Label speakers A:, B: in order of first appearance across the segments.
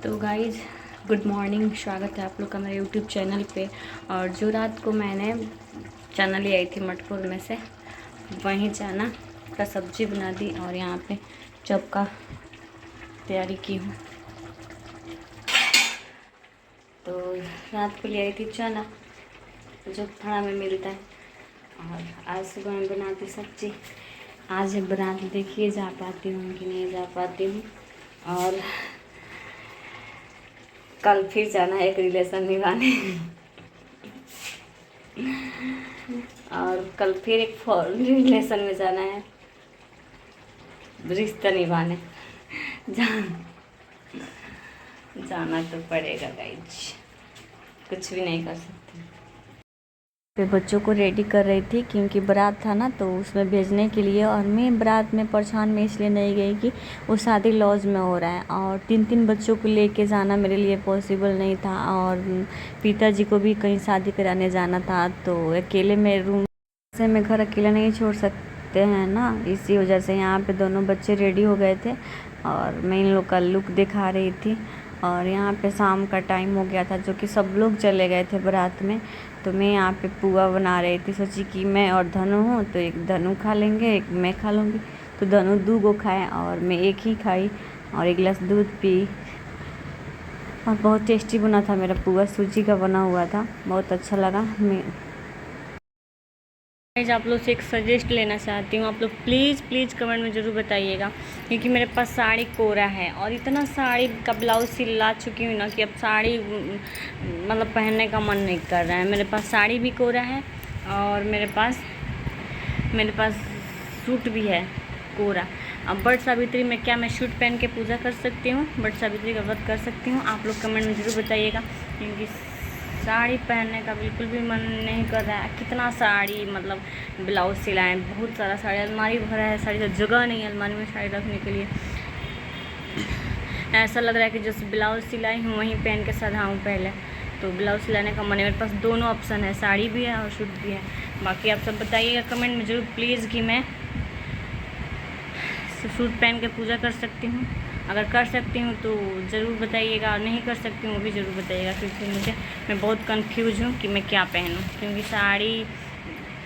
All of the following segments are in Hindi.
A: तो गाइज गुड मॉर्निंग, स्वागत है आप लोग का मेरे यूट्यूब चैनल पे। और जो रात को मैंने चना ले आई थी मटकोर में से, वहीं चना का सब्जी बना दी और यहाँ पे चप का तैयारी की हूँ। तो रात को ले आई थी चना जो थाना में मिलता है, और आज सुबह में बनाती सब्जी। आज बारात देखिए जा पाती हूँ कि नहीं जा पाती हूँ। और कल फिर जाना है एक रिलेशन निभाने और कल फिर एक फॉरेन रिलेशन में जाना है रिश्ता निभाने। जाना तो पड़ेगा गाइज, कुछ भी नहीं कर सकते। पे बच्चों को रेडी कर रही थी क्योंकि बारात था ना, तो उसमें भेजने के लिए। और मैं बारात में परेशान में इसलिए नहीं गई कि वो शादी लॉज में हो रहा है और तीन बच्चों को लेके जाना मेरे लिए पॉसिबल नहीं था। और पिताजी को भी कहीं शादी कराने जाना था, तो अकेले में रूम से मैं घर अकेले नहीं छोड़ सकते हैं ना। इसी वजह से यहाँ पे दोनों बच्चे रेडी हो गए थे और मैं इन लोग का लुक दिखा रही थी। और यहाँ पे शाम का टाइम हो गया था, जो कि सब लोग चले गए थे बारात में। तो मैं यहाँ पे पुआ बना रही थी। सोची कि मैं और धनु हूँ तो एक धनु खा लेंगे, एक मैं खा लूँगी। तो धनु 2 खाए और मैं एक ही खाई और एक गिलास दूध पी। और बहुत टेस्टी बना था मेरा पुआ, सूजी का बना हुआ था, बहुत अच्छा लगा। मैं आप लोग से एक सजेस्ट लेना चाहती हूँ। आप लोग प्लीज़ कमेंट में ज़रूर बताइएगा, क्योंकि मेरे पास साड़ी कोरा है और इतना साड़ी का ब्लाउज सिला चुकी हूँ ना कि अब साड़ी मतलब पहनने का मन नहीं कर रहा है। मेरे पास साड़ी भी कोरा है और मेरे पास सूट भी है कोरा। अब बट सावित्री में क्या मैं सूट पहन के पूजा कर सकती हूँ, बट सावित्री का व्रत कर सकती हूँ? आप लोग कमेंट में ज़रूर बताइएगा, क्योंकि साड़ी पहनने का बिल्कुल भी मन नहीं कर रहा है। कितना साड़ी मतलब ब्लाउज सिलाएं, बहुत सारा साड़ी, अलमारी भरा है साड़ी, तो जगह नहीं है अलमारी में साड़ी रखने के लिए। ऐसा लग रहा है कि जिस ब्लाउज सिलाई हूँ वहीं पहन के सधाऊँ पहले। तो ब्लाउज सिलाने का मन है। मेरे पास दोनों ऑप्शन है, साड़ी भी है और सूट भी है। बाकी आप सब बताइएगा कमेंट में ज़रूर प्लीज़ कि मैं सूट पहन के पूजा कर सकती हूँ। अगर कर सकती हूँ तो ज़रूर बताइएगा, और नहीं कर सकती हूँ वो भी ज़रूर बताइएगा, क्योंकि मैं बहुत कंफ्यूज हूँ कि मैं क्या पहनूँ। क्योंकि साड़ी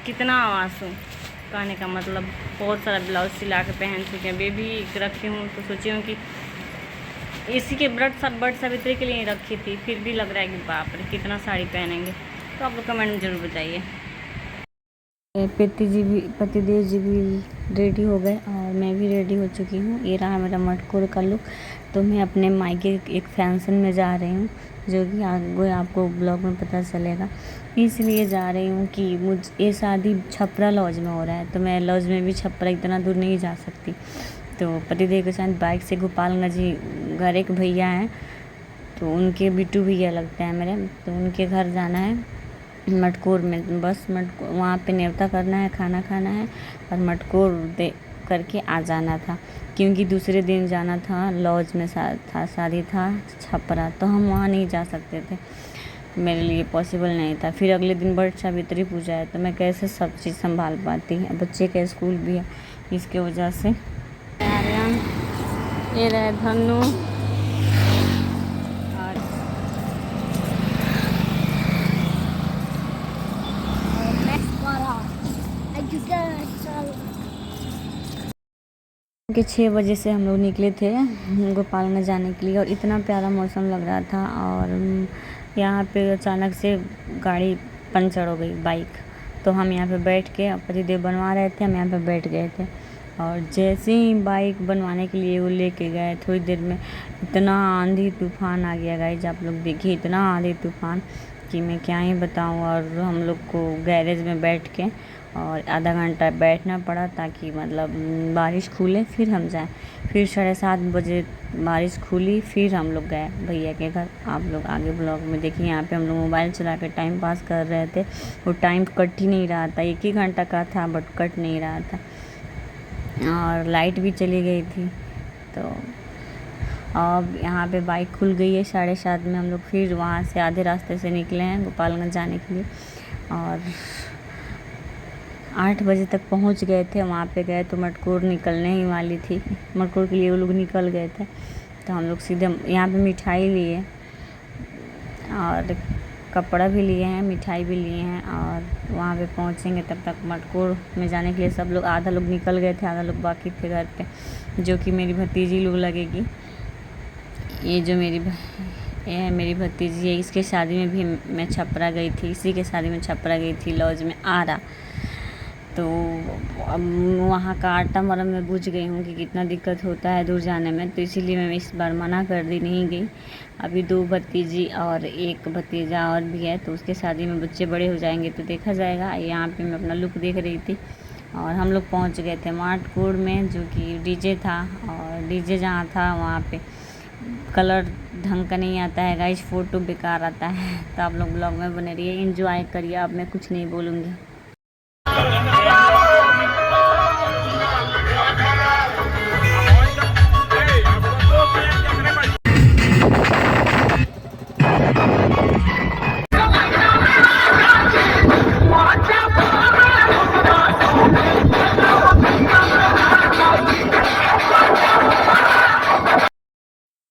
A: कितना आवाज़ हूँ, कहने का मतलब बहुत सारा ब्लाउज सिला के पहन चुके हैं। बेबी रखी हूँ तो सोची हूँ कि इसी के बट सावित्री के लिए रखी थी, फिर भी लग रहा है कि बाप रे कितना साड़ी पहनेंगे। तो आप लोग कमेंट में ज़रूर बताइए। पतिदेव जी भी रेडी हो गए और मैं भी रेडी हो चुकी हूँ। ये रहा मेरा मटकोर का लुक। तो मैं अपने मायके एक फंक्शन में जा रही हूँ, जो कि आगे आपको ब्लॉग में पता चलेगा। इसलिए जा रही हूँ कि ये शादी छपरा लॉज में हो रहा है, तो मैं लॉज में भी छपरा इतना दूर नहीं जा सकती। तो पतिदेव के साथ बाइक से गोपालगंज जी घर एक भैया हैं, तो उनके बिट्टू भैया लगते हैं मेरे, तो उनके घर जाना है मटकोर में। बस मटकोर वहाँ पे न्योता करना है, खाना खाना है और मटकोर दे करके आ जाना था। क्योंकि दूसरे दिन जाना था लॉज में शादी था छपरा, तो हम वहाँ नहीं जा सकते थे, मेरे लिए पॉसिबल नहीं था। फिर अगले दिन बट सावित्री पूजा है, तो मैं कैसे सब चीज़ संभाल पाती। बच्चे का स्कूल भी है, इसके वजह से। ये रहे धनु के 6 बजे से हम लोग निकले थे गोपालगंज जाने के लिए। और इतना प्यारा मौसम लग रहा था। और यहाँ पे अचानक से गाड़ी पंचर हो गई बाइक, तो हम यहाँ पे बैठ के, पतिदेव बनवा रहे थे, हम यहाँ पे बैठ गए थे। और जैसे ही बाइक बनवाने के लिए वो लेके गए, थोड़ी देर में इतना आंधी तूफान आ गया गाइस, आप लोग देखिए इतना आंधी तूफान कि मैं क्या ही बताऊँ। और हम लोग को गैरेज में बैठ के और आधा घंटा बैठना पड़ा, ताकि मतलब बारिश खुले फिर हम जाएं। फिर 7:30 बजे बारिश खुली, फिर हम लोग गए भैया के घर। आप लोग आगे ब्लॉग में देखिए। यहाँ पे हम लोग मोबाइल चला के टाइम पास कर रहे थे, वो टाइम कट ही नहीं रहा था। 1 ही घंटा का था बट कट नहीं रहा था, और लाइट भी चली गई थी। तो अब यहाँ पे बाइक खुल गई है 7:30 में। हम लोग फिर वहाँ से आधे रास्ते से निकले हैं गोपालगंज जाने के लिए, और 8 बजे तक पहुँच गए थे। वहाँ पे गए तो मटकोर निकलने ही वाली थी, मटकोर के लिए वो लोग निकल गए थे। तो हम लोग सीधे यहाँ पे मिठाई लिए और कपड़ा भी लिए हैं, मिठाई भी लिए हैं और वहाँ पे पहुँचेंगे तब तक मटकोर में जाने के लिए सब लोग, आधा लोग निकल गए थे, आधा लोग बाकी थे घर पे, जो कि मेरी भतीजी लोग लगेगी। ये जो ये है मेरी भतीजी है, इसके शादी में भी मैं छपरा गई थी, इसी के शादी में छपरा गई थी लॉज में आरा। तो अब वहाँ का आटा मरम में बुझ गई हूँ कि कितना दिक्कत होता है दूर जाने में, तो इसीलिए मैं इस बार मना कर दी, नहीं गई। अभी 2 भतीजी और 1 भतीजा और भी है, तो उसके शादी में बच्चे बड़े हो जाएंगे तो देखा जाएगा। यहाँ पे मैं अपना लुक देख रही थी और हम लोग पहुँच गए थे मार्टकोड़ में, जो कि डीजे था, और डीजे जहाँ था वहाँ पे कलर ढंग का नहीं आता है गाइस, फ़ोटो बेकार आता है। तो आप लोग ब्लॉग में बने रहिए, एंजॉय करिए। अब मैं कुछ नहीं बोलूँगी।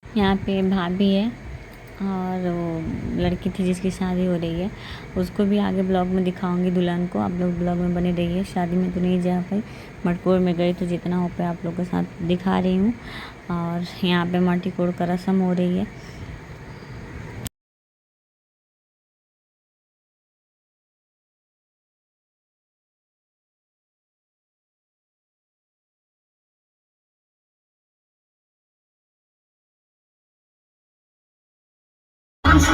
A: यहाँ पे भाभी है और वो लड़की थी जिसकी शादी हो रही है, उसको भी आगे ब्लॉग में दिखाऊंगी दुल्हन को। आप लोग ब्लॉग में बने रहिए। शादी में तो नहीं जा पाई, मटकोर में गई तो जितना हो पाया आप लोग के साथ दिखा रही हूँ। और यहाँ पे माटी कोड़ का रस्म हो रही है।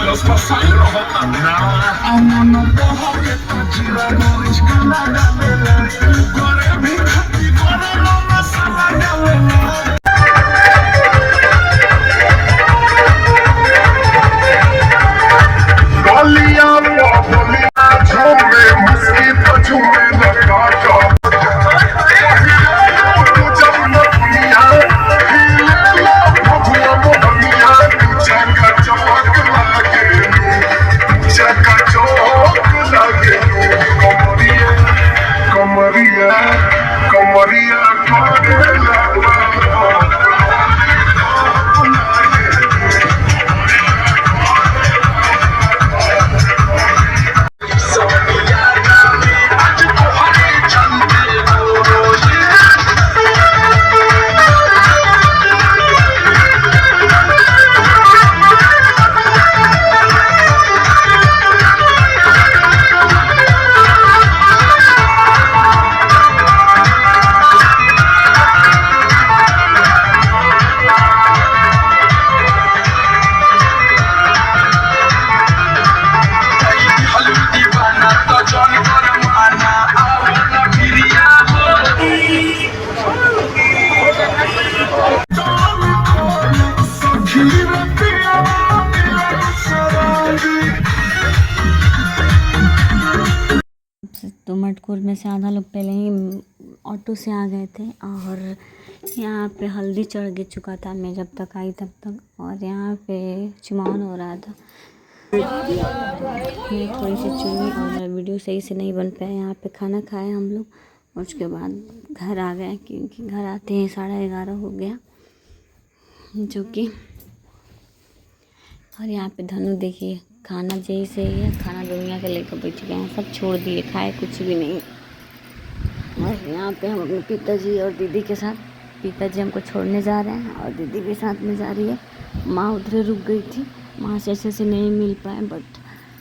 B: Los pasajeros vámonos bajo que tu gira no riscala galela Gore mi khati gore no masala galela Goliya goliya jhume muski to jhume laka jo
A: तो मटकोर में से आधा लोग पहले ही ऑटो से आ गए थे और यहाँ पे हल्दी चढ़ चुका था, मैं जब तक आई तब तक, और यहाँ पे चुमावन हो रहा था। मैं थोड़ी सी चुनी और मेरा वीडियो सही से नहीं बन पाया। यहाँ पे खाना खाए हम लोग और उसके बाद घर आ गए, क्योंकि घर आते हैं 11:30 हो गया, जो कि। और यहाँ पे धनु देखिए, खाना जैसे ही है, खाना दुनिया के लेकर बैठ गए हैं, सब छोड़ दिए, खाए कुछ भी नहीं। और यहाँ पे हम अपने पिताजी और दीदी के साथ, पिताजी हमको छोड़ने जा रहे हैं और दीदी भी साथ में जा रही है। माँ उधर रुक गई थी, माँ से अच्छे से नहीं मिल पाए, बट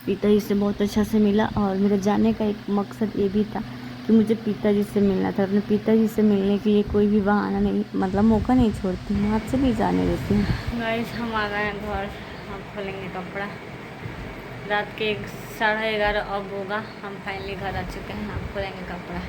A: पिताजी से बहुत अच्छा से मिला। और मेरे जाने का एक मकसद ये भी था कि मुझे पिताजी से मिलना था। अपने पिताजी से मिलने के लिए कोई भी बहाना नहीं, मतलब मौका नहीं छोड़ती, मैं आपसे भी जाने देती हूँ। गाइस हम आ गए हैं घर, हम खोलेंगे कपड़ा। रात के 11:30 अब होगा, हम फाइनली घर आ चुके हैं, हम खोलेंगे कपड़ा।